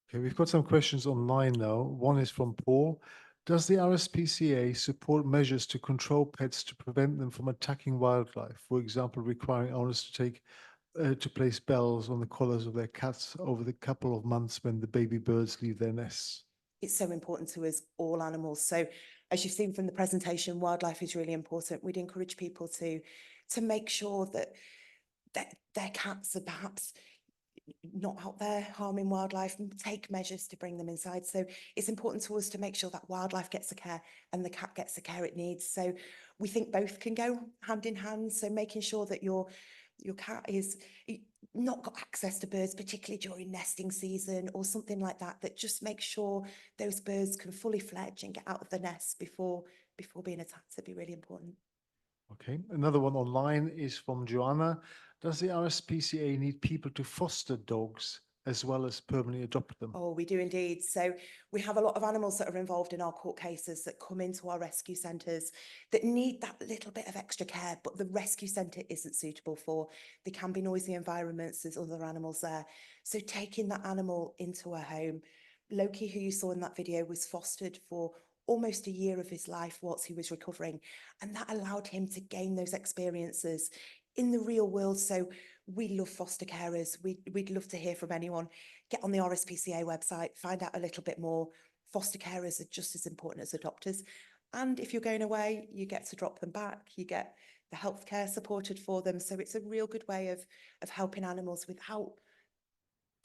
Okay, we've got some questions online now. One is from Paul. Does the RSPCA support measures to control pets to prevent them from attacking wildlife? For example, requiring owners to place bells on the collars of their cats over the couple of months when the baby birds leave their nests. It's so important to us, all animals. So as you've seen from the presentation, wildlife is really important. We'd encourage people to make sure that their cats are perhaps not out there harming wildlife, and take measures to bring them inside. So it's important to us to make sure that wildlife gets the care and the cat gets the care it needs. So we think both can go hand in hand. So making sure that your cat is not got access to birds, particularly during nesting season or something like that, that just makes sure those birds can fully fledge and get out of the nest before being attacked. It'd be really important. Okay, another one online is from Joanna. Does the RSPCA need people to foster dogs as well as permanently adopt them? Oh, we do indeed. So we have a lot of animals that are involved in our court cases that come into our rescue centres that need that little bit of extra care, but the rescue centre isn't suitable for. They can be noisy environments, there's other animals there. So taking that animal into a home, Loki, who you saw in that video, was fostered for almost a year of his life whilst he was recovering. And that allowed him to gain those experiences in the real world. So we love foster carers. We'd love to hear from anyone. Get on the RSPCA website, find out a little bit more. Foster carers are just as important as adopters. And if you're going away, you get to drop them back. You get the healthcare supported for them. So it's a real good way of helping animals without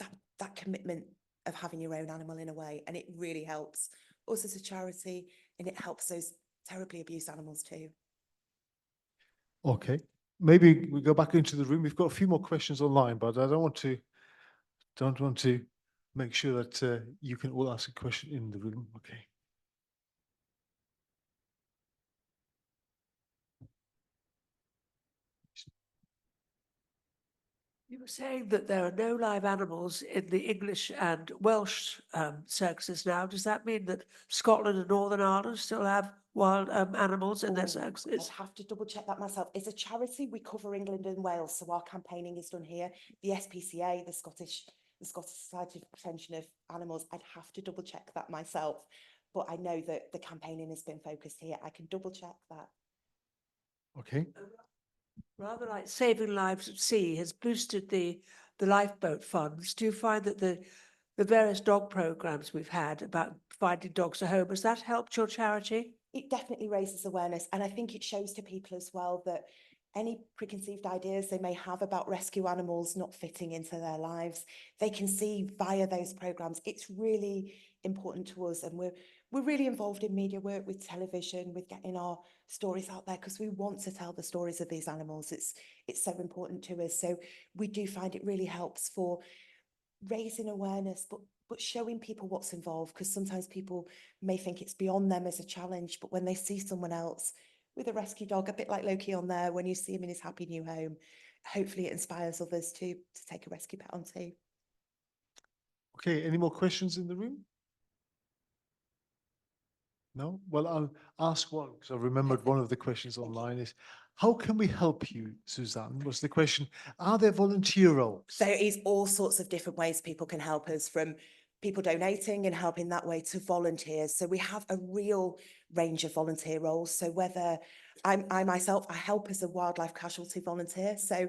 that commitment of having your own animal in a way. And it really helps us as a charity, and it helps those terribly abused animals too. Okay, maybe we go back into the room. We've got a few more questions online, but I don't want to make sure that you can all ask a question in the room. Okay. You were saying that there are no live animals in the English and Welsh circuses now. Does that mean that Scotland and Northern Ireland still have wild animals in their circuses? I'd have to double check that myself. As a charity, we cover England and Wales, so our campaigning is done here. The SPCA, the Scottish Society for Prevention of Animals, I'd have to double check that myself. But I know that the campaigning has been focused here. I can double check that. Okay. Rather like Saving Lives at Sea has boosted the lifeboat funds. Do you find that the various dog programs we've had about finding dogs a home, has that helped your charity? It definitely raises awareness, and I think it shows to people as well that any preconceived ideas they may have about rescue animals not fitting into their lives, they can see via those programs. It's really important to us, and we're really involved in media work with television, with getting our stories out there, because we want to tell the stories of these animals. It's so important to us. So we do find it really helps for raising awareness, but showing people what's involved, because sometimes people may think it's beyond them as a challenge, but when they see someone else with a rescue dog, a bit like Loki on there, when you see him in his happy new home, hopefully it inspires others to take a rescue pet on too. Okay, any more questions in the room? No? Well, I'll ask one, because I remembered one of the questions online is, how can we help you, Suzanne? Was the question. Are there volunteer roles? There is all sorts of different ways people can help us, from people donating and helping that way to volunteers. So we have a real range of volunteer roles. So whether I myself, I help as a wildlife casualty volunteer. So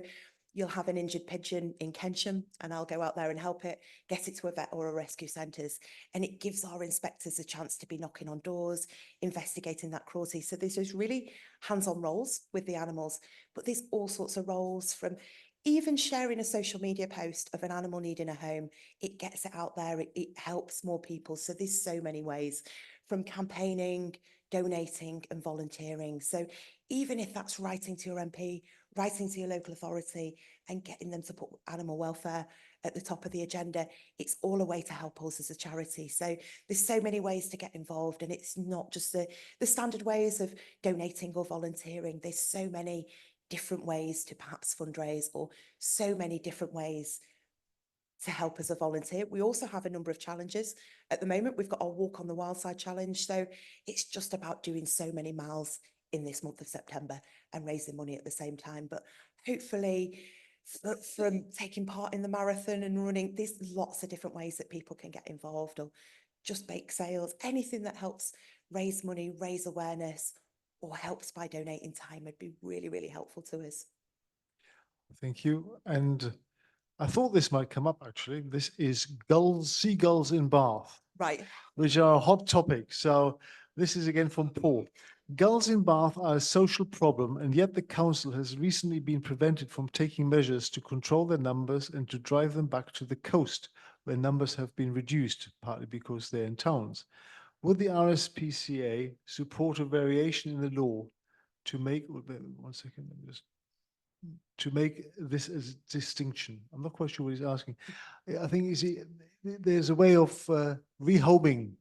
you'll have an injured pigeon in Kensham and I'll go out there and help it, get it to a vet or a rescue centres. And it gives our inspectors a chance to be knocking on doors, investigating that cruelty. So there's those really hands-on roles with the animals, but there's all sorts of roles, from even sharing a social media post of an animal needing a home. It gets it out there, it helps more people. So there's so many ways, from campaigning, donating and volunteering. So even if that's writing to your MP, writing to your local authority and getting them to put animal welfare at the top of the agenda, it's all a way to help us as a charity. So there's so many ways to get involved, and it's not just the standard ways of donating or volunteering. There's so many different ways to perhaps fundraise, or so many different ways to help as a volunteer. We also have a number of challenges. At the moment, we've got our Walk on the Wild Side challenge. So it's just about doing so many miles in this month of September and raising money at the same time. But hopefully from taking part in the marathon and running, there's lots of different ways that people can get involved, or just bake sales, anything that helps raise money, raise awareness, or helps by donating time would be really, really helpful to us. Thank you. And I thought this might come up actually. This is seagulls in Bath. Right. Which are a hot topic. So this is again from Paul. Gulls in Bath are a social problem, and yet the council has recently been prevented from taking measures to control their numbers and to drive them back to the coast, where numbers have been reduced, partly because they're in towns. Would the RSPCA support a variation in the law to make, wait, one second, let me just, to make this as a distinction. I'm not quite sure what he's asking. I think you see, there's a way of rehoming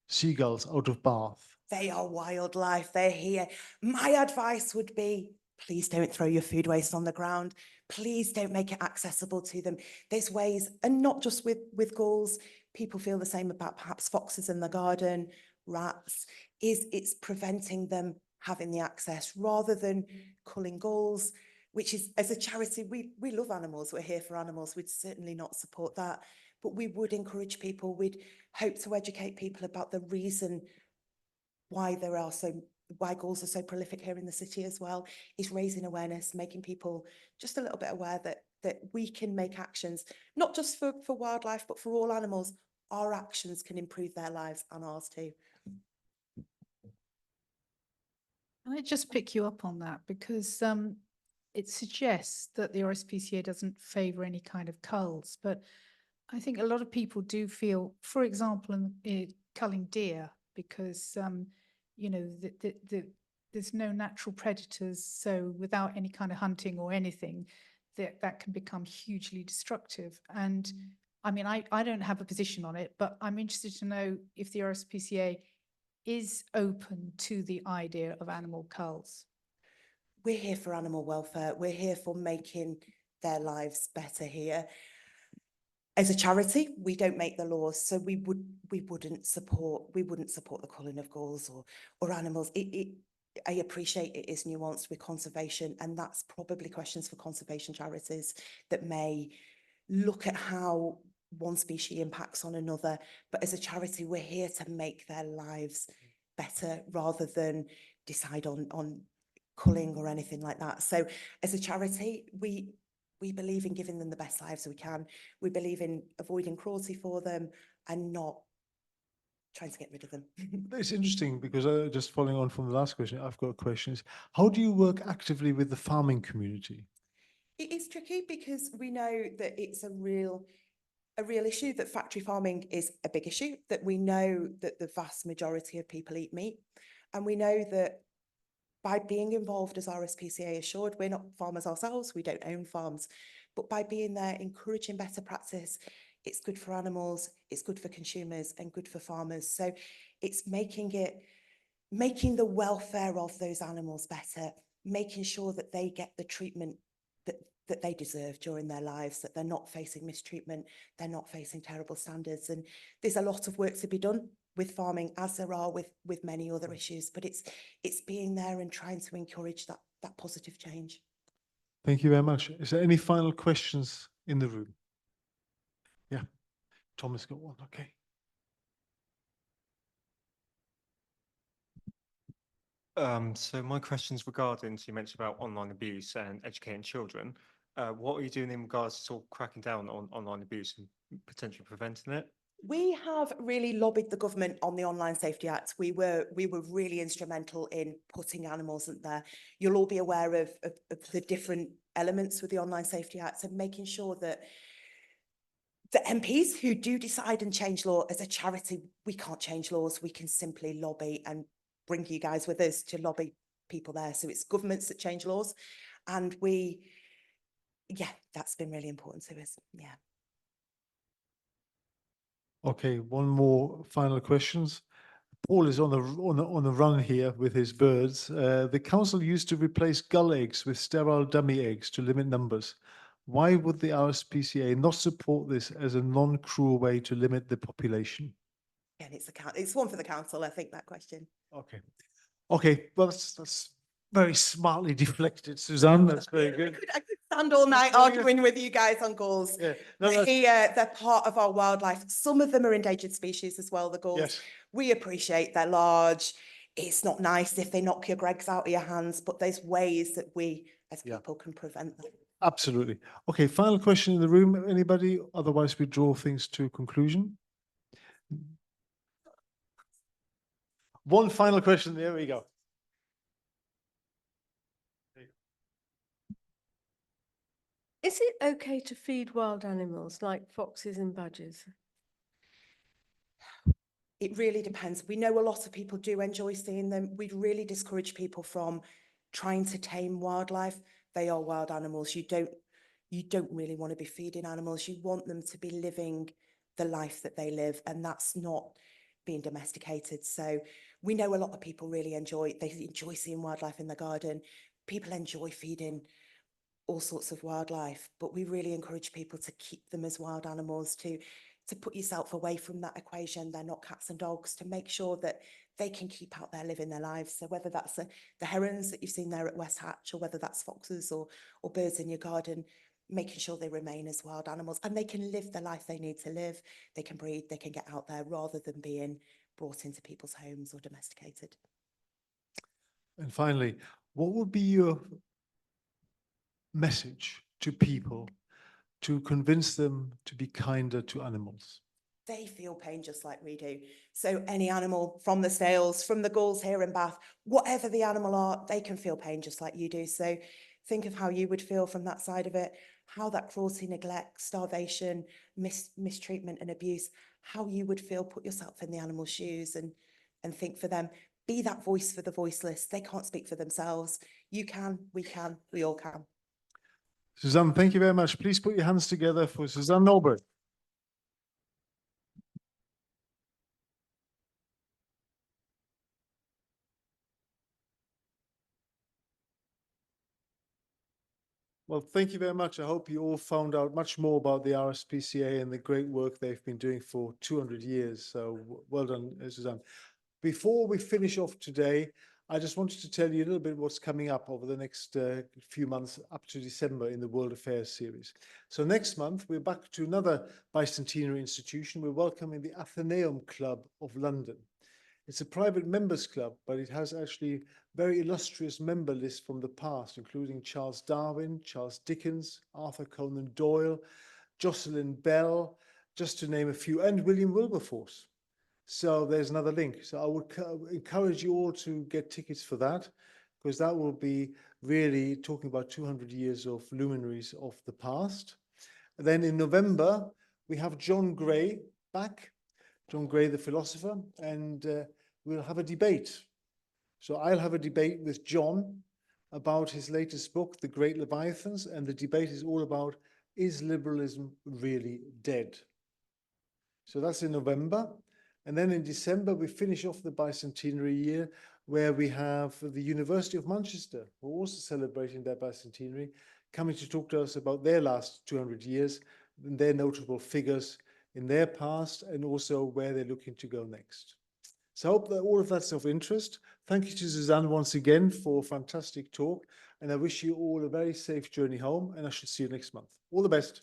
seagulls out of Bath. They are wildlife. They're here. My advice would be, please don't throw your food waste on the ground. Please don't make it accessible to them. There's ways, and not just with gulls, people feel the same about perhaps foxes in the garden, rats, it's preventing them having the access rather than culling gulls, which is, as a charity, we love animals. We're here for animals. We'd certainly not support that. But we would encourage people. We'd hope to educate people about the reason why gulls are so prolific here in the city as well, is raising awareness, making people just a little bit aware that we can make actions, not just for wildlife, but for all animals. Our actions can improve their lives and ours too. Can I just pick you up on that? Because it suggests that the RSPCA doesn't favour any kind of culls, but I think a lot of people do feel, for example, culling deer, because you know, there's no natural predators, so without any kind of hunting or anything, that can become hugely destructive. And I mean, I don't have a position on it, but I'm interested to know if the RSPCA is open to the idea of animal culls. We're here for animal welfare. We're here for making their lives better here. As a charity, we don't make the laws, so we wouldn't support the culling of gulls or animals. I appreciate it is nuanced with conservation, and that's probably questions for conservation charities that may look at how one species impacts on another. But as a charity, we're here to make their lives better rather than decide on culling or anything like that. So as a charity, we believe in giving them the best lives we can. We believe in avoiding cruelty for them and not trying to get rid of them. It's interesting because just following on from the last question, I've got questions. How do you work actively with the farming community? It is tricky because we know that it's a real issue, that factory farming is a big issue, that we know that the vast majority of people eat meat. And we know that by being involved as RSPCA assured, we're not farmers ourselves, we don't own farms, but by being there, encouraging better practice, it's good for animals, it's good for consumers and good for farmers. So it's making the welfare of those animals better, making sure that they get the treatment that they deserve during their lives, that they're not facing mistreatment, they're not facing terrible standards. And there's a lot of work to be done with farming, as there are with many other issues, but it's being there and trying to encourage that positive change. Thank you very much. Is there any final questions in the room? Yeah, Thomas got one, okay. So my question's regarding, so you mentioned about online abuse and educating children. What are you doing in regards to sort of cracking down on online abuse and potentially preventing it? We have really lobbied the government on the Online Safety Act. We were really instrumental in putting animals in there. You'll all be aware of the different elements with the Online Safety Act and making sure that the MPs who do decide and change law, as a charity, we can't change laws. We can simply lobby and bring you guys with us to lobby people there. So it's governments that change laws. And that's been really important to us. Yeah. Okay, one more final questions. Paul is on the run here with his birds. The council used to replace gull eggs with sterile dummy eggs to limit numbers. Why would the RSPCA not support this as a non-cruel way to limit the population? Again, it's one for the council, I think, that question. Okay. Okay, well, that's very smartly deflected, Suzanne. That's very good. I could stand all night arguing with you guys on gulls. Yeah. They're part of our wildlife. Some of them are endangered species as well, the gulls. Yes. We appreciate they're large. It's not nice if they knock your eggs out of your hands, but there's ways that we as people can prevent them. Absolutely. Okay, final question in the room. Anybody? Otherwise, we draw things to a conclusion. One final question. There we go. Is it okay to feed wild animals like foxes and badgers? It really depends. We know a lot of people do enjoy seeing them. We'd really discourage people from trying to tame wildlife. They are wild animals. You don't really want to be feeding animals. You want them to be living the life that they live, and that's not being domesticated. So we know a lot of people really enjoy seeing wildlife in the garden. People enjoy feeding all sorts of wildlife, but we really encourage people to keep them as wild animals, to put yourself away from that equation. They're not cats and dogs, to make sure that they can keep out there living their lives. So whether that's the herons that you've seen there at West Hatch, or whether that's foxes or birds in your garden, making sure they remain as wild animals and they can live the life they need to live. They can breed, they can get out there, rather than being brought into people's homes or domesticated. And finally, what would be your message to people to convince them to be kinder to animals? They feel pain just like we do. So any animal, from the snails, from the gulls here in Bath, whatever the animal are, they can feel pain just like you do. So think of how you would feel from that side of it, how that cruelty, neglect, starvation, mistreatment and abuse, how you would feel. Put yourself in the animal's shoes and think for them. Be that voice for the voiceless. They can't speak for themselves. You can, we all can. Suzanne, thank you very much. Please put your hands together for Suzanne Norbury. Well, thank you very much. I hope you all found out much more about the RSPCA and the great work they've been doing for 200 years. So well done, Suzanne. Before we finish off today, I just wanted to tell you a little bit what's coming up over the next few months up to December in the World Affairs series. So next month, we're back to another bicentenary institution. We're welcoming the Athenaeum Club of London. It's a private members club, but it has actually very illustrious member lists from the past, including Charles Darwin, Charles Dickens, Arthur Conan Doyle, Jocelyn Bell, just to name a few, and William Wilberforce. So there's another link. So I would encourage you all to get tickets for that, because that will be really talking about 200 years of luminaries of the past. And then in November, we have John Gray back, John Gray, the philosopher, and we'll have a debate. So I'll have a debate with John about his latest book, The Great Leviathans, and the debate is all about, is liberalism really dead? So that's in November. And then in December, we finish off the bicentenary year, where we have the University of Manchester, who are also celebrating their bicentenary, coming to talk to us about their last 200 years and their notable figures in their past, and also where they're looking to go next. So I hope that all of that's of interest. Thank you to Suzanne once again for a fantastic talk, and I wish you all a very safe journey home, and I shall see you next month. All the best.